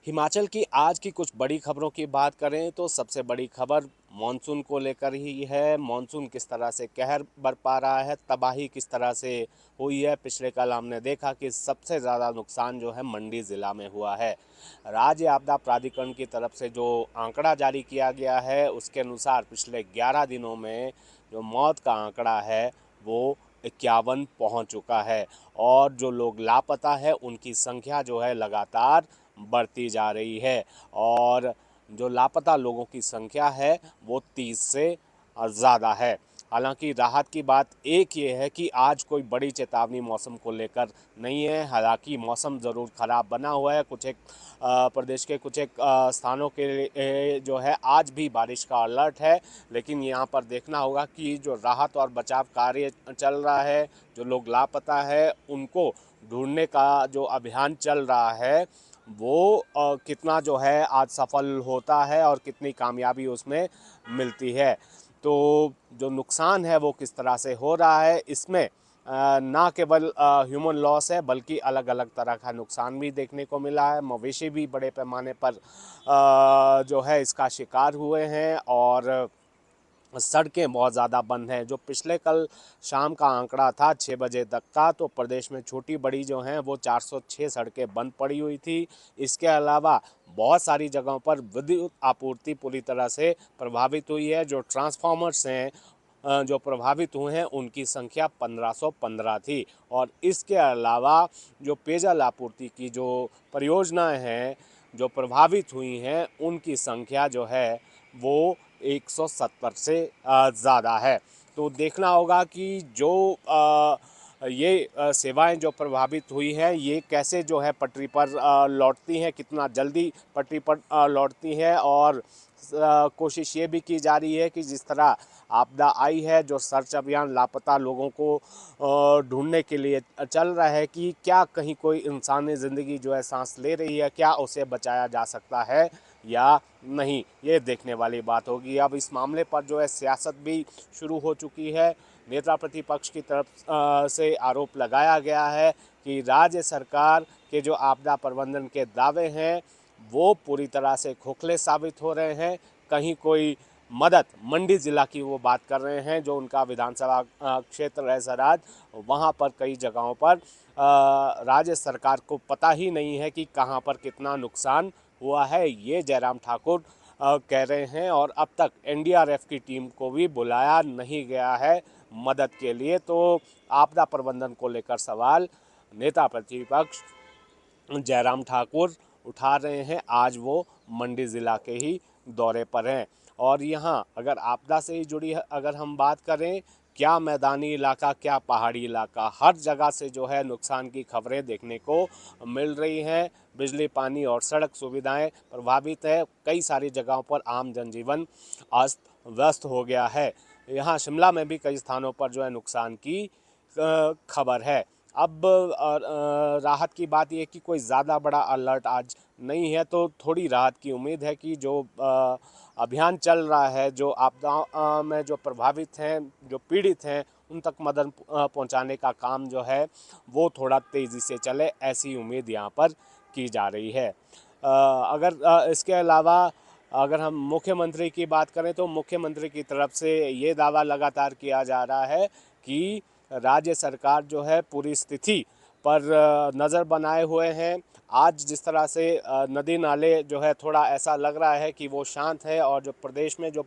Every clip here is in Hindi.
हिमाचल की आज की कुछ बड़ी खबरों की बात करें तो सबसे बड़ी खबर मॉनसून को लेकर ही है। मॉनसून किस तरह से कहर बरपा रहा है, तबाही किस तरह से हुई है। पिछले कल हमने देखा कि सबसे ज़्यादा नुकसान जो है मंडी ज़िला में हुआ है। राज्य आपदा प्राधिकरण की तरफ से जो आंकड़ा जारी किया गया है उसके अनुसार पिछले 11 दिनों में जो मौत का आंकड़ा है वो 51 पहुंच चुका है। और जो लोग लापता है उनकी संख्या जो है लगातार बढ़ती जा रही है। और जो लापता लोगों की संख्या है वो 30 से ज़्यादा है। हालांकि राहत की बात एक ये है कि आज कोई बड़ी चेतावनी मौसम को लेकर नहीं है। हालांकि मौसम ज़रूर ख़राब बना हुआ है। कुछ एक प्रदेश के कुछ एक स्थानों के जो है आज भी बारिश का अलर्ट है। लेकिन यहाँ पर देखना होगा कि जो राहत और बचाव कार्य चल रहा है, जो लोग लापता है उनको ढूंढने का जो अभियान चल रहा है वो कितना जो है आज सफल होता है और कितनी कामयाबी उसमें मिलती है। तो जो नुकसान है वो किस तरह से हो रहा है इसमें ना केवल ह्यूमन लॉस है बल्कि अलग अलग तरह का नुकसान भी देखने को मिला है। मवेशी भी बड़े पैमाने पर जो है इसका शिकार हुए हैं। और सड़कें बहुत ज़्यादा बंद हैं। जो पिछले कल शाम का आंकड़ा था 6 बजे तक का, तो प्रदेश में छोटी बड़ी जो हैं वो 406 सड़कें बंद पड़ी हुई थी। इसके अलावा बहुत सारी जगहों पर विद्युत आपूर्ति पूरी तरह से प्रभावित हुई है। जो ट्रांसफार्मर्स हैं जो प्रभावित हुए हैं उनकी संख्या 1515 थी। और इसके अलावा जो पेयजल आपूर्ति की जो परियोजनाएं हैं जो प्रभावित हुई हैं उनकी संख्या जो है वो 170 से ज़्यादा है। तो देखना होगा कि जो ये सेवाएं जो प्रभावित हुई हैं ये कैसे जो है पटरी पर लौटती हैं, कितना जल्दी पटरी पर लौटती हैं। और कोशिश ये भी की जा रही है कि जिस तरह आपदा आई है जो सर्च अभियान लापता लोगों को ढूंढने के लिए चल रहा है कि क्या कहीं कोई इंसानी ज़िंदगी जो है सांस ले रही है, क्या उसे बचाया जा सकता है या नहीं, ये देखने वाली बात होगी। अब इस मामले पर जो है सियासत भी शुरू हो चुकी है। नेता प्रतिपक्ष की तरफ से आरोप लगाया गया है कि राज्य सरकार के जो आपदा प्रबंधन के दावे हैं वो पूरी तरह से खोखले साबित हो रहे हैं। कहीं कोई मदद, मंडी ज़िला की वो बात कर रहे हैं जो उनका विधानसभा क्षेत्र है सराज, वहाँ पर कई जगहों पर राज्य सरकार को पता ही नहीं है कि कहाँ पर कितना नुकसान हुआ है, ये जयराम ठाकुर कह रहे हैं। और अब तक एनडीआरएफ की टीम को भी बुलाया नहीं गया है मदद के लिए। तो आपदा प्रबंधन को लेकर सवाल नेता प्रतिपक्ष जयराम ठाकुर उठा रहे हैं। आज वो मंडी ज़िला के ही दौरे पर हैं। और यहाँ अगर आपदा से ही जुड़ी अगर हम बात करें, क्या मैदानी इलाका क्या पहाड़ी इलाका, हर जगह से जो है नुकसान की खबरें देखने को मिल रही हैं। बिजली, पानी और सड़क सुविधाएं प्रभावित है। कई सारी जगहों पर आम जनजीवन अस्त व्यस्त हो गया है। यहाँ शिमला में भी कई स्थानों पर जो है नुकसान की खबर है। अब राहत की बात यह कि कोई ज़्यादा बड़ा अलर्ट आज नहीं है, तो थोड़ी राहत की उम्मीद है कि जो अभियान चल रहा है, जो आपदा में जो प्रभावित हैं, जो पीड़ित हैं, उन तक मदद पहुंचाने का काम जो है वो थोड़ा तेज़ी से चले, ऐसी उम्मीद यहाँ पर की जा रही है। अगर इसके अलावा अगर हम मुख्यमंत्री की बात करें तो मुख्यमंत्री की तरफ से ये दावा लगातार किया जा रहा है कि राज्य सरकार जो है पूरी स्थिति पर नज़र बनाए हुए हैं। आज जिस तरह से नदी नाले जो है थोड़ा ऐसा लग रहा है कि वो शांत है। और जो प्रदेश में जो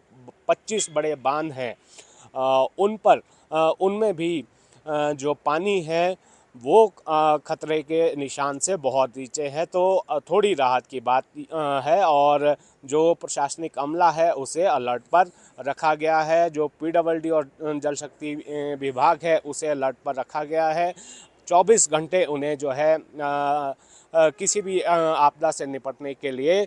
25 बड़े बांध हैं उन पर उनमें भी जो पानी है वो खतरे के निशान से बहुत नीचे है। तो थोड़ी राहत की बात है। और जो प्रशासनिक अमला है उसे अलर्ट पर रखा गया है। जो पीडब्ल्यूडी और जल शक्ति विभाग है उसे अलर्ट पर रखा गया है। 24 घंटे उन्हें जो है किसी भी आपदा से निपटने के लिए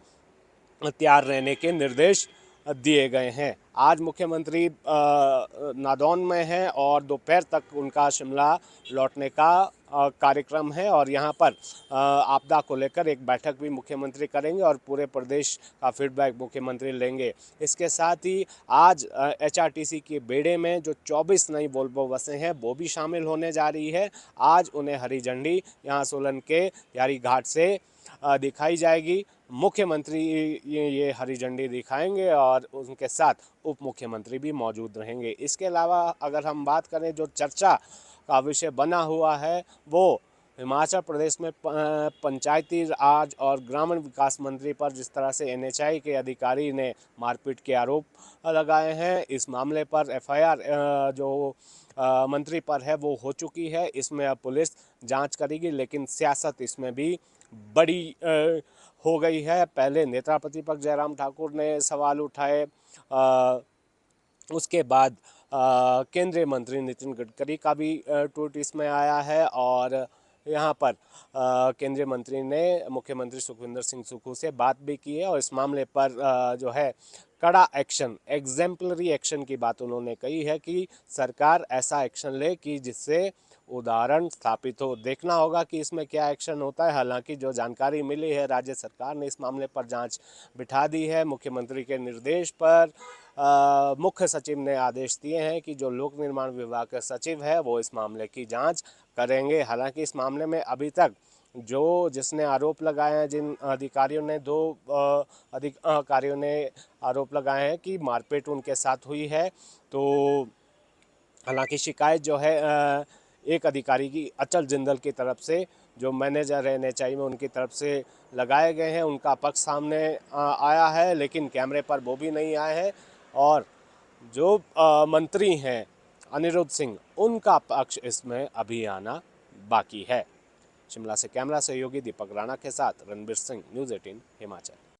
तैयार रहने के निर्देश दिए गए हैं। आज मुख्यमंत्री नादौन में हैं और दोपहर तक उनका शिमला लौटने का कार्यक्रम है। और यहाँ पर आपदा को लेकर एक बैठक भी मुख्यमंत्री करेंगे और पूरे प्रदेश का फीडबैक मुख्यमंत्री लेंगे। इसके साथ ही आज एचआरटीसी के बेड़े में जो 24 नई वोल्वो बसें हैं वो भी शामिल होने जा रही है। आज उन्हें हरी झंडी यहाँ सोलन के यारी घाट से दिखाई जाएगी। मुख्यमंत्री ये हरी झंडी दिखाएंगे और उनके साथ उप मुख्यमंत्री भी मौजूद रहेंगे। इसके अलावा अगर हम बात करें, जो चर्चा का विषय बना हुआ है वो हिमाचल प्रदेश में पंचायती राज और ग्रामीण विकास मंत्री पर जिस तरह से एनएचआई के अधिकारी ने मारपीट के आरोप लगाए हैं। इस मामले पर एफआईआर जो मंत्री पर है वो हो चुकी है। इसमें अब पुलिस जांच करेगी, लेकिन सियासत इसमें भी बड़ी हो गई है। पहले नेता प्रतिपक्ष जयराम ठाकुर ने सवाल उठाए, उसके बाद केंद्रीय मंत्री नितिन गडकरी का भी ट्वीट इसमें आया है और यहाँ पर केंद्रीय मंत्री ने मुख्यमंत्री सुखविंदर सिंह सुक्खू से बात भी की है और इस मामले पर जो है कड़ा एक्शन, एग्जेम्पलरी एक्शन की बात उन्होंने कही है कि सरकार ऐसा एक्शन ले कि जिससे उदाहरण स्थापित हो। देखना होगा कि इसमें क्या एक्शन होता है। हालांकि जो जानकारी मिली है, राज्य सरकार ने इस मामले पर जांच बिठा दी है। मुख्यमंत्री के निर्देश पर मुख्य सचिव ने आदेश दिए हैं कि जो लोक निर्माण विभाग के सचिव है वो इस मामले की जांच करेंगे। हालांकि इस मामले में अभी तक जिसने आरोप लगाए हैं, जिन अधिकारियों ने, दो अधिकारियों ने आरोप लगाए हैं कि मारपीट उनके साथ हुई है। तो हालांकि शिकायत जो है एक अधिकारी की, अचल जिंदल की तरफ से, जो मैनेजर है एनएचआई में, उनकी तरफ से लगाए गए हैं। उनका पक्ष सामने आया है, लेकिन कैमरे पर वो भी नहीं आए हैं। और जो मंत्री हैं अनिरुद्ध सिंह, उनका पक्ष इसमें अभी आना बाकी है। शिमला से कैमरा सहयोगी दीपक राणा के साथ रणबीर सिंह, न्यूज़ 18 हिमाचल।